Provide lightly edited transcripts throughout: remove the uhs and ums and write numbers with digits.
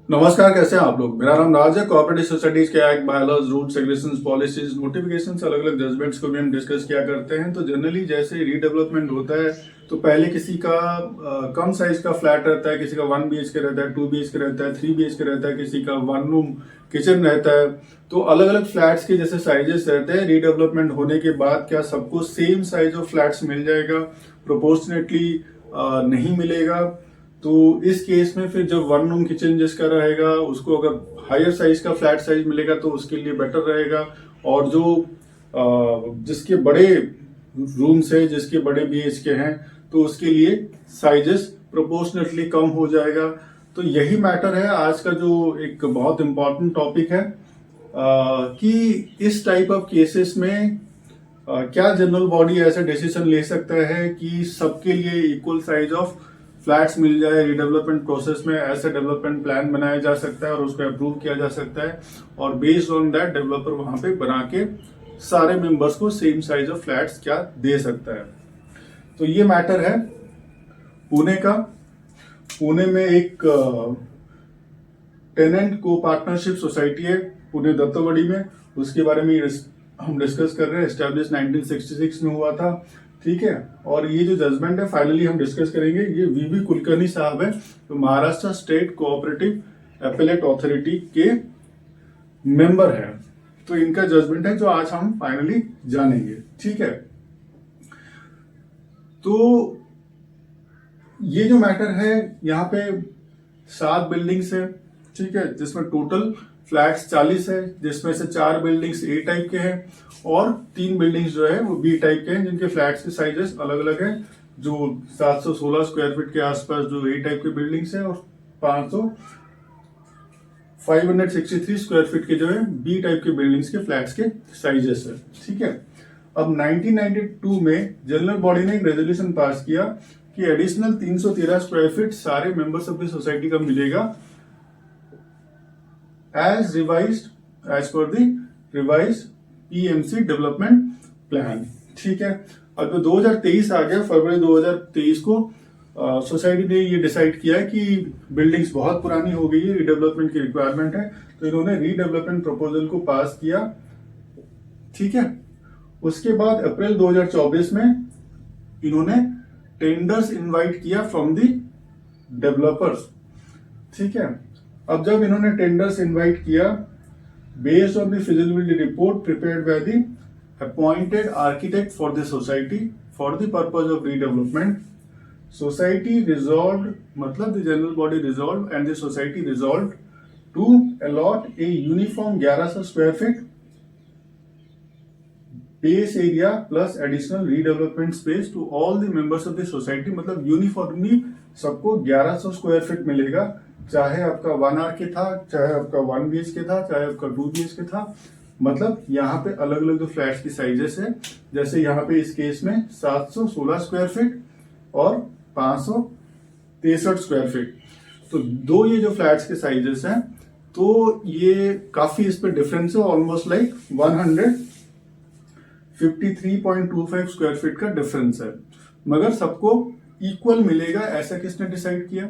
नमस्कार, कैसे हैं आप लोग। मेरा नाम राज है। कोऑपरेटिव सोसाइटीज के act, bylaws, rules, regulations, policies, notifications, अलग अलग जजमेंट्स को भी हम डिस्कस किया करते हैं। तो जनरली जैसे रीडेवलपमेंट होता है तो पहले किसी का कम साइज का फ्लैट रहता है, किसी का 1 BHK रहता है, 2 BHK रहता है, 3 BHK रहता है, किसी का 1 रूम किचन रहता है। तो अलग अलग फ्लैट्स के जैसे साइजेस रहते हैं, रीडेवलपमेंट होने के बाद क्या सबको सेम साइज ऑफ फ्लैट्स मिल जाएगा? प्रोपोर्शनेटली नहीं मिलेगा। तो इस केस में फिर जब 1 रूम किचन जिसका रहेगा उसको अगर हायर साइज का फ्लैट साइज मिलेगा तो उसके लिए बेटर रहेगा। और जो जिसके बड़े रूम्स है, जिसके बड़े BHK हैं, तो उसके लिए साइजेस प्रोपोर्शनेटली कम हो जाएगा। तो यही मैटर है आज का जो एक बहुत इंपॉर्टेंट टॉपिक है कि इस टाइप ऑफ केसेस में क्या जनरल बॉडी ऐसा डिसीजन ले सकता है कि सबके लिए इक्वल साइज ऑफ फ्लैट्स मिल जाए। रिडेवलपमेंट प्रोसेस में ऐसा डेवलपमेंट प्लान बनाया जा सकता है और उसको अप्रूव किया जा सकता है, और बेस्ड ऑन दैट डेवलपर वहां पे बना के सारे मेंबर्स को सेम साइज ऑफ फ्लैट्स क्या दे सकता है। तो ये मैटर है पुणे का। पुणे में एक टेनेंट को पार्टनरशिप सोसाइटी है पुणे दत्तवाड़ी में, उसके बारे में हम डिस्कस कर रहे हैं। एस्टैब्लिश 1966 में हुआ था, ठीक है। और ये जो जजमेंट है फाइनली हम डिस्कस करेंगे। ये VV कुलकर्णी साहब है, तो Maharashtra state cooperative appellate authority के मेंबर है। तो इनका जजमेंट है जो आज हम फाइनली जानेंगे, ठीक है। तो ये जो मैटर है, यहाँ पे 7 बिल्डिंग्स है, ठीक है, जिसमें टोटल फ्लैट्स 40 है, जिसमें से 4 बिल्डिंग्स A टाइप के हैं और 3 बिल्डिंग्स जो है वो B टाइप के हैं, जिनके फ्लैट्स के साइजेस अलग अलग हैं। जो 716 स्क्वायर फीट के आसपास जो A टाइप के बिल्डिंग्स हैं, और 563 स्क्वायर फीट के जो है B टाइप के बिल्डिंग्स के फ्लैट्स के साइजेस है, ठीक है। अब 1992 में जनरल बॉडी ने एक रेजोल्यूशन पास किया कि एडिशनल 313 स्क्वायर फीट सारे मेंबर्स ऑफ द सोसाइटी का मिलेगा as revised as per the revised PMC development plan, ठीक है। अब जो 2023 आ गया, फरवरी 2023 को सोसाइटी ने ये डिसाइड किया कि बिल्डिंग्स बहुत पुरानी हो गई है, रीडेवलपमेंट की रिक्वायरमेंट है, तो इन्होंने रीडेवलपमेंट प्रपोजल को पास किया, ठीक है। उसके बाद अप्रैल 2024 में इन्होंने टेंडर्स इनवाइट किया फ्रॉम द डेवलपर्स, ठीक है। अब जब इन्होंने टेंडर्स इनवाइट किया, based on the feasibility report prepared by the appointed architect for the society for the purpose of redevelopment, society resolve, मतलब the general body resolve and the society resolve to allot a uniform 1100 square feet base area plus additional redevelopment space to all the members of the society. मतलब uniformly सबको 1100 square feet मिलेगा, चाहे आपका 1 RK था, चाहे आपका 1 BHK था, चाहे आपका 2 BHK था। मतलब यहाँ पे अलग अलग जो फ्लैट्स की साइजेस है, जैसे यहाँ पे इस केस में 716 स्क्वायर फीट और 563 स्क्वायर फीट, तो दो ये जो फ्लैट्स के साइजेस हैं, तो ये काफी इस पे डिफरेंस है, ऑलमोस्ट लाइक 153.25 स्क्वायर फीट का डिफरेंस है। मगर सबको इक्वल मिलेगा, ऐसा किसने डिसाइड किया?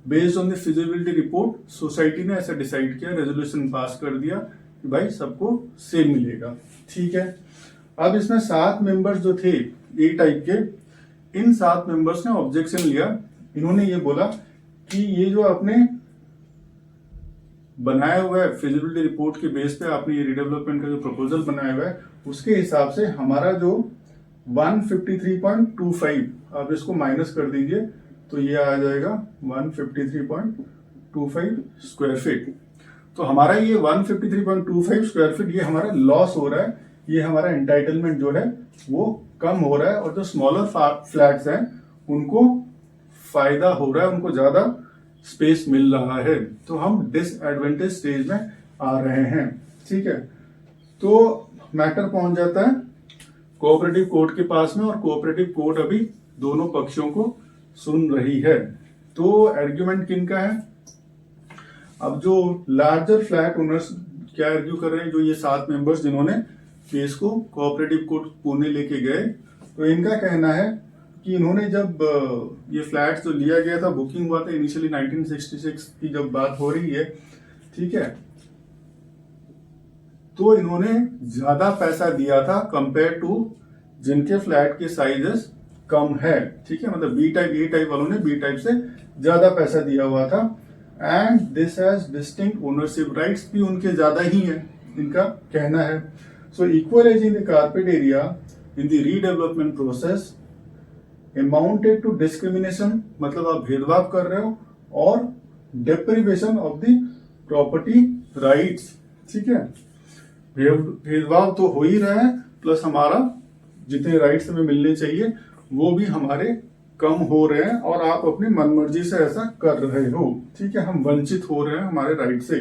Based on the feasibility report society ने ऐसा डिसाइड किया, रेजोल्यूशन पास कर दिया कि भाई सबको सेम मिलेगा, ठीक है। अब इसमें 7 मेंबर्स जो थे A टाइप के, इन 7 मेंबर्स ने ऑब्जेक्शन लिया। इन्होंने ये बोला कि ये जो आपने बनाया हुआ है फिजिबिलिटी रिपोर्ट के बेस पे, आपने ये रीडेवलपमेंट का जो प्रपोजल बनाया हुआ है, उसके हिसाब से हमारा जो 153.25, आप इसको माइनस कर दीजिए तो ये आ जाएगा 153.25 स्क्वायर फीट। तो हमारा ये 153.25 स्क्वायर फीट ये हमारा लॉस हो रहा है, ये हमारा एंटाइटलमेंट जो है वो कम हो रहा है, और जो स्मॉलर फ्लैट्स हैं उनको फायदा हो रहा है, उनको ज्यादा स्पेस मिल रहा है। तो हम डिसएडवांटेज स्टेज में आ रहे हैं, ठीक है। तो मैटर पहुंच जाता है कोऑपरेटिव कोर्ट के पास में, और कोऑपरेटिव कोर्ट अभी दोनों पक्षों को सुन रही है। तो आर्ग्यूमेंट किनका है? अब जो लार्जर फ्लैट ओनर्स क्या आर्ग्यू कर रहे हैं, जो ये 7 मेंबर्स जिन्होंने केस को कोऑपरेटिव कोर्ट पुणे लेके गए, तो इनका कहना है कि इन्होंने जब ये फ्लैट जो लिया गया था, बुकिंग हुआ था इनिशियली 1966 की जब बात हो रही है, ठीक है, तो इन्होंने ज्यादा पैसा दिया था कंपेयर टू जिनके फ्लैट के साइजेस कम है, ठीक है, मतलब बी टाइप ए टाइप वालों ने बी टाइप से ज्यादा पैसा दिया हुआ था। And this has distinct ownership rights भी उनके ज्यादा ही है, इनका कहना है। So equal as in the carpet area in the redevelopment process amounted to discrimination, मतलब आप भेदभाव कर रहे हो, और deprivation of the property rights, ठीक है, भेदभाव तो हो ही रहा है, प्लस हमारा जितने राइट्स हमें मिलने चाहिए वो भी हमारे कम हो रहे हैं, और आप अपनी मनमर्जी से ऐसा कर रहे हो, ठीक है, हम वंचित हो रहे हैं हमारे राइट से।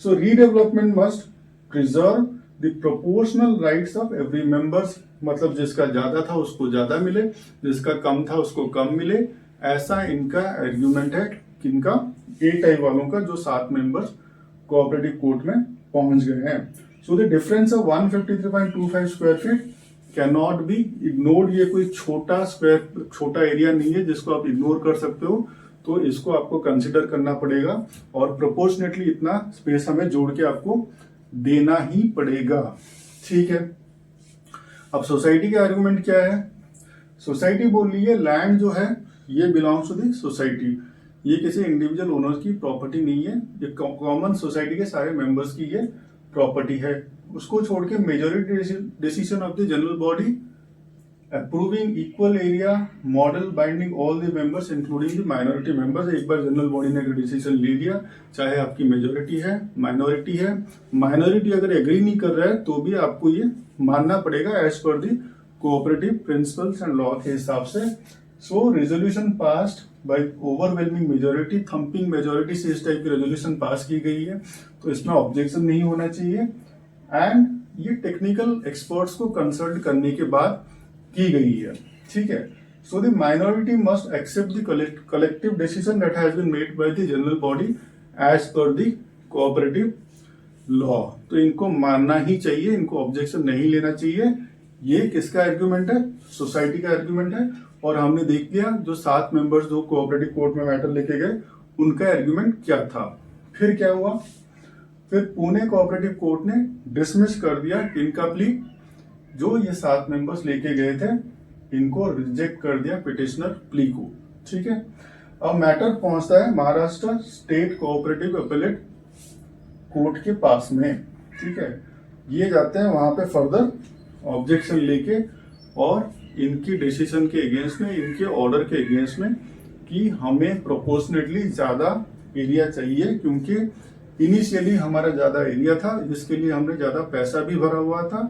So redevelopment must preserve the proportional rights of every members, मतलब जिसका ज्यादा था उसको ज्यादा मिले, जिसका कम था उसको कम मिले, ऐसा इनका आर्ग्यूमेंट है, किनका, ए टाइप वालों का, जो 7 मेंबर्स कोऑपरेटिव कोर्ट में पहुंच गए हैं। So the difference of 153.25 square feet can not be ignored. ये कोई छोटा एरिया नहीं है जिसको आप इग्नोर कर सकते हो, तो इसको आपको कंसिडर करना पड़ेगा, और प्रोपोर्शनेटली इतना स्पेस हमें जोड़ के आपको देना ही पड़ेगा, ठीक है। अब सोसाइटी के आर्गुमेंट क्या है? सोसाइटी बोल रही है लैंड जो है ये बिलोंग्स टू दी सोसाइटी, ये किसी इंडिविजुअल ओनर की प्रॉपर्टी नहीं है, ये कॉमन सोसाइटी के सारे मेंबर्स की ये प्रॉपर्टी है। उसको छोड़ के majority decision of the general body approving equal area model binding all the members including the minority members. एक बार जनरल बॉडी ने अगर डिसीजन ले लिया, चाहे आपकी मेजोरिटी है माइनॉरिटी है, माइनॉरिटी अगर एग्री नहीं कर रहा है तो भी आपको ये मानना पड़ेगा as per the cooperative principles and law के हिसाब से। So resolution passed by overwhelming majority, thumping majority से इस टाइप की रेजोल्यूशन पास की गई है, तो इसमें ऑब्जेक्शन नहीं होना चाहिए। एंड ये टेक्निकल एक्सपर्ट्स को कंसल्ट करने के बाद की गई है, ठीक है। So the minority must accept the collective decision that has been made by the general body as per the cooperative law. तो इनको मानना ही चाहिए, इनको ऑब्जेक्शन नहीं लेना चाहिए। ये किसका आर्ग्यूमेंट है? सोसाइटी का आर्ग्यूमेंट है। और हमने देख लिया जो 7 मेंबर्स जो कोऑपरेटिव कोर्ट में मैटर लेके गए उनका आर्ग्यूमेंट क्या था। फिर क्या हुआ? फिर पुणे कोऑपरेटिव कोर्ट ने डिसमिस कर दिया इनका प्ली, जो ये 7 मेंबर्स लेके गए थे इनको रिजेक्ट कर दिया पिटिशनर प्ली को, ठीक है। अब मैटर पहुंचता है Maharashtra state cooperative appellate court के पास में, ठीक है। ये जाते हैं वहां पे फर्दर ऑब्जेक्शन लेके और इनकी डिसीजन के अगेंस्ट में, इनके ऑर्डर के अगेंस्ट में, कि हमें प्रोपोर्शनेटली ज्यादा एरिया चाहिए, क्योंकि इनिशियली हमारा ज्यादा एरिया था जिसके लिए हमने ज्यादा पैसा भी भरा हुआ था,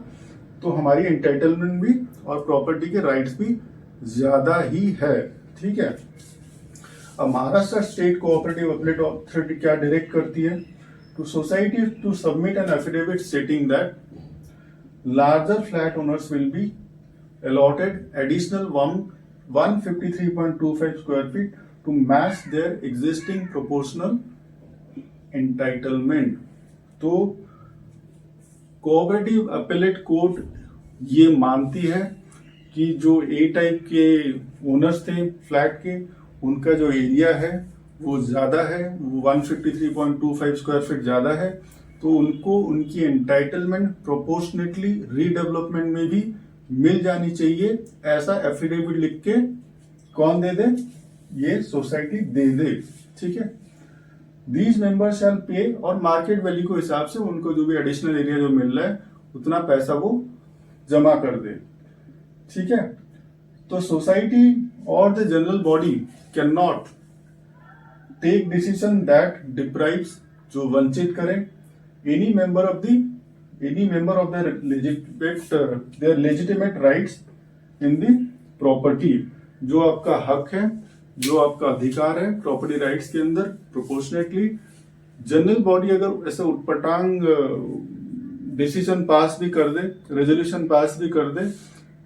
तो हमारी एंटाइटलमेंट भी और प्रॉपर्टी के राइट्स भी ज्यादा ही है, ठीक है। अब Maharashtra state cooperative appellate authority क्या डायरेक्ट करती है? To society to submit an affidavit stating that larger flat owners will be allotted additional 153.25 square feet to match their existing proportional entitlement। तो कोऑपरेटिव अपीलेट कोर्ट ये मानती है कि जो ए type के ओनर्स थे फ्लैट के, उनका जो एरिया है वो ज्यादा है, वो 153.25 स्क्वायर फीट ज्यादा है, तो उनको उनकी एंटाइटलमेंट प्रोपोर्शनेटली रीडेवलपमेंट में भी मिल जानी चाहिए। ऐसा एफिडेविट लिख के कौन दे दे? ये सोसाइटी दे दे, ठीक है। दीज मेंबर्स शैल पे, और मार्केट वैल्यू के हिसाब से उनको जो भी एडिशनल एरिया जो मिल रहा है उतना पैसा वो जमा कर दे, ठीक है। तो सोसाइटी और the general body can not take decision that deprives, जो वंचित करें any member of their legitimate rights in the property। जो आपका हक है, जो आपका अधिकार है प्रॉपर्टी राइट्स के अंदर, प्रोपोर्शनेटली जनरल बॉडी अगर ऐसा उटपटांग डिसीजन पास भी कर दे, रेजोल्यूशन पास भी कर दे,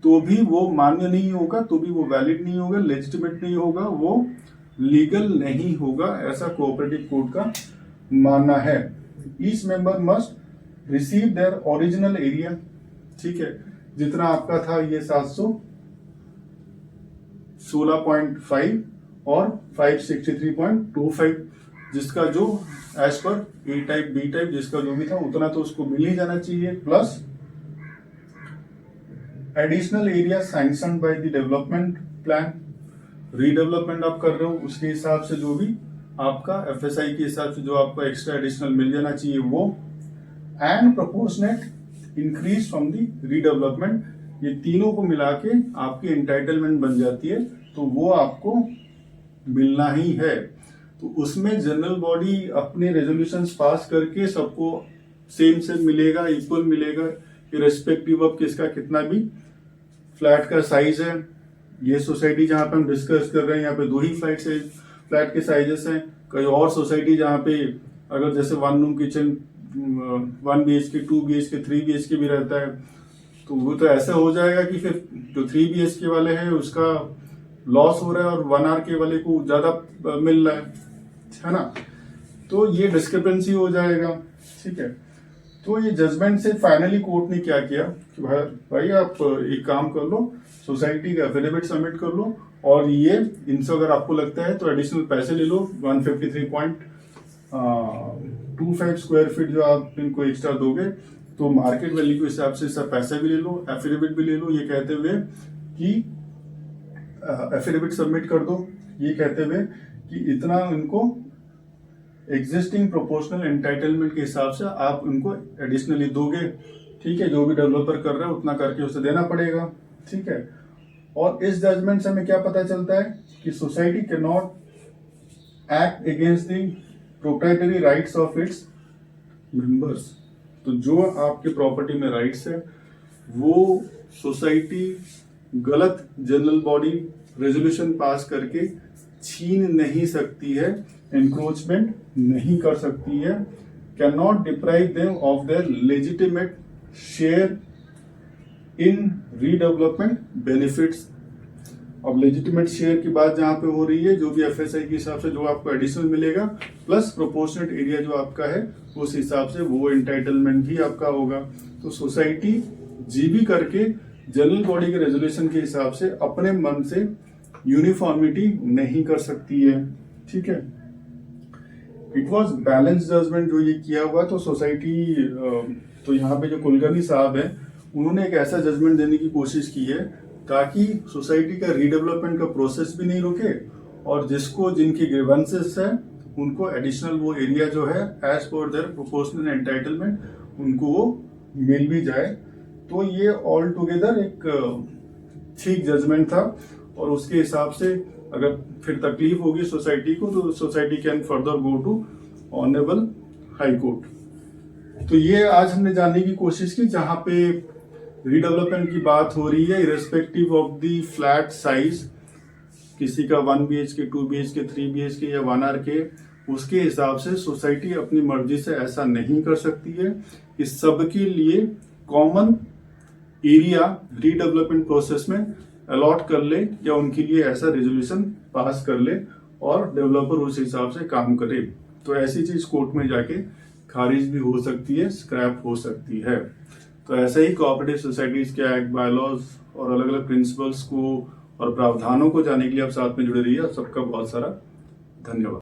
तो भी वो मान्य नहीं होगा, तो भी वो वैलिड नहीं होगा, लेजिटिमेट नहीं होगा, वो लीगल नहीं होगा, ऐसा कोऑपरेटिव कोर्ट का मानना है। Each member must receive their original area, ठीक है। जितना आपका था ये 700 16.5 और 563.25, जिसका जो एज पर ए टाइप बी टाइप जिसका जो भी था उतना तो उसको मिल ही जाना चाहिए, plus additional area sanction by the development plan. Redevelopment आप कर रहे हो उसके हिसाब से जो भी आपका एफएसआई के हिसाब से जो आपको एक्स्ट्रा एडिशनल मिल जाना चाहिए वो, and proportionate increase from the redevelopment, ये तीनों को मिला के आपकी एंटाइटलमेंट बन जाती है, तो वो आपको मिलना ही है। तो उसमें जनरल बॉडी अपने रेजोल्यूशंस पास करके सबको सेम सेम मिलेगा, इक्वल मिलेगा, इरेस्पेक्टिव ऑफ किसका कितना भी फ्लैट का साइज है। ये सोसाइटी जहां पे हम डिस्कस कर रहे हैं यहाँ पे 2 ही फ्लैट के साइजेस हैं। कई और सोसाइटी जहाँ पे अगर जैसे 1 room kitchen 1 BHK 2 BHK 3 BHK भी रहता है, तो वो तो ऐसा हो जाएगा कि फिर जो 3 BHK वाले हैं उसका लॉस हो रहा है और 1 RK वाले को ज्यादा मिल रहा है ना। तो ये डिस्क्रिपेंसी हो जाएगा, ठीक है। तो ये जजमेंट से फाइनली कोर्ट ने क्या किया कि भाई आप एक काम कर लो, सोसाइटी का एफिडेविट सबमिट कर लो, और ये इनसे अगर आपको लगता है तो एडिशनल पैसे ले लो, 153.25 स्क्वायर फीट जो आप इनको एक्स्ट्रा दोगे तो मार्केट वैल्यू के हिसाब से सब पैसे भी ले लो, एफिडेविट भी ले लो, ये कहते हुए कि एफिडेविट सबमिट कर दो, ये कहते हुए कि इतना इनको एग्जिस्टिंग प्रोपोर्शनल एंटाइटलमेंट के हिसाब से आप उनको एडिशनली दोगे, ठीक है। जो भी डेवलपर कर रहा है उतना करके उसे देना पड़ेगा, ठीक है। और इस जजमेंट से हमें क्या पता चलता है कि society can not act against the proprietary rights of its members. तो जो आपके प्रॉपर्टी में राइट्स है वो सोसाइटी गलत जनरल बॉडी रेजोल्यूशन पास करके छीन नहीं सकती है, एनक्रोचमेंट नहीं कर सकती है, can not deprive them of their legitimate share in redevelopment benefits. अब लेजिटिमेट शेयर की बात जहां पे हो रही है, जो भी एफएसआई के हिसाब से जो आपको एडिशनल मिलेगा प्लस प्रोपोर्शनेट एरिया जो आपका है उस हिसाब से वो एंटाइटलमेंट भी आपका होगा। तो सोसाइटी जीबी करके जनरल बॉडी के रेजोल्यूशन के हिसाब से अपने मन से यूनिफॉर्मिटी नहीं कर सकती है, ठीक है। इट वॉज बैलेंस जजमेंट जो ये किया हुआ, तो सोसाइटी तो यहाँ पे जो कुलकर्णी साहब है उन्होंने एक ऐसा जजमेंट देने की कोशिश की है ताकि सोसाइटी का रीडेवलपमेंट का प्रोसेस भी नहीं रुके और जिनकी ग्रीवेंसेस है उनको एडिशनल वो एरिया जो है as per there proportional entitlement उनको वो मिल भी जाए। तो ये ऑल टुगेदर एक ठीक जजमेंट था, और उसके हिसाब से अगर फिर तकलीफ होगी सोसाइटी को तो society can further go to honourable high court. तो ये आज हमने जानने की कोशिश की जहां पे रीडेवलपमेंट की बात हो रही है, irrespective of the flat size, किसी का 1 BHK 2 BHK 3 BHK या 1 RK, उसके हिसाब से सोसाइटी अपनी मर्जी से ऐसा नहीं कर सकती है। इस सब के लिए कॉमन एरिया रीडेवलपमेंट प्रोसेस में अलॉट कर ले या उनके लिए ऐसा रेजोल्यूशन पास कर ले और डेवलपर उस हिसाब से काम करे, तो ऐसी चीज कोर्ट में जाके खारिज भी हो सकती है, स्क्रैप हो सकती है। तो ऐसे ही कोऑपरेटिव सोसाइटीज के एक्ट, बायलॉज और अलग अलग प्रिंसिपल्स को और प्रावधानों को जानने के लिए आप साथ में जुड़े रहिए। आप सबका बहुत सारा धन्यवाद।